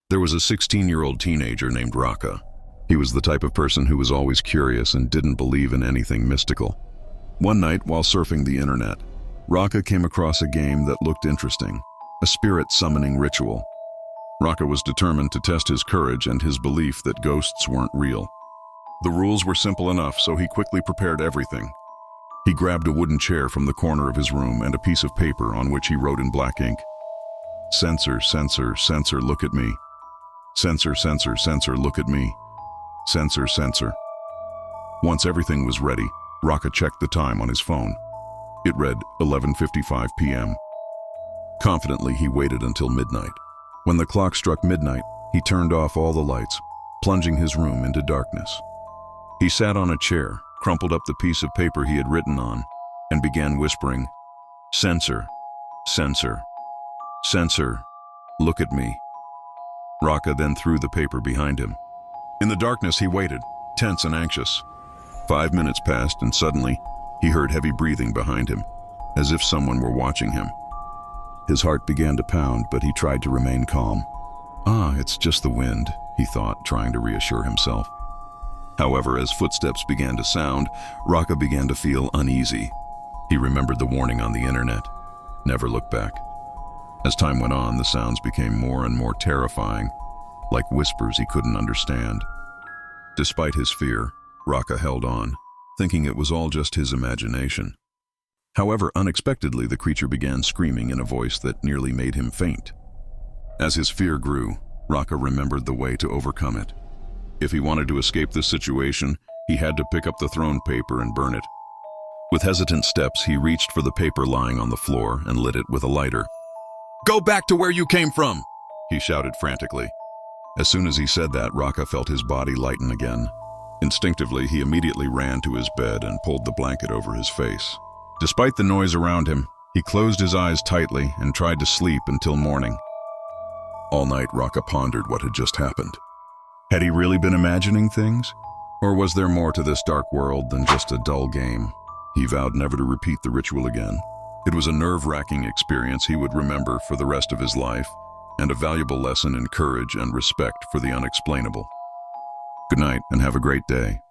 There was a 16-year-old teenager named Raka. He was the type of person who was always curious and didn't believe in anything mystical. One night, while surfing the internet, Raka came across a game that looked interesting, a spirit-summoning ritual. Raka was determined to test his courage and his belief that ghosts weren't real. The rules were simple enough, so he quickly prepared everything. He grabbed a wooden chair from the corner of his room and a piece of paper on which he wrote in black ink, "Censor, censor, censor, look at me. Censor, censor, censor, look at me. Censor, censor." Once everything was ready, Raka checked the time on his phone. It read 11:55 p.m. Confidently, he waited until midnight. When the clock struck midnight, he turned off all the lights, plunging his room into darkness. He sat on a chair, crumpled up the piece of paper he had written on, and began whispering, "Censor, censor, censor, look at me." Raka then threw the paper behind him. In the darkness, he waited, tense and anxious. 5 minutes passed, and suddenly, he heard heavy breathing behind him, as if someone were watching him. His heart began to pound, but he tried to remain calm. It's just the wind," he thought, trying to reassure himself. However, as footsteps began to sound, Raka began to feel uneasy. He remembered the warning on the internet, "Never look back." As time went on, the sounds became more and more terrifying, like whispers he couldn't understand. Despite his fear, Raka held on, thinking it was all just his imagination. However, unexpectedly, the creature began screaming in a voice that nearly made him faint. As his fear grew, Raka remembered the way to overcome it. If he wanted to escape this situation, he had to pick up the thrown paper and burn it. With hesitant steps, he reached for the paper lying on the floor and lit it with a lighter. "Go back to where you came from!" he shouted frantically. As soon as he said that, Raka felt his body lighten again. Instinctively, he immediately ran to his bed and pulled the blanket over his face. Despite the noise around him, he closed his eyes tightly and tried to sleep until morning. All night, Raka pondered what had just happened. Had he really been imagining things? Or was there more to this dark world than just a dull game? He vowed never to repeat the ritual again. It was a nerve-wracking experience he would remember for the rest of his life, and a valuable lesson in courage and respect for the unexplainable. Good night, and have a great day.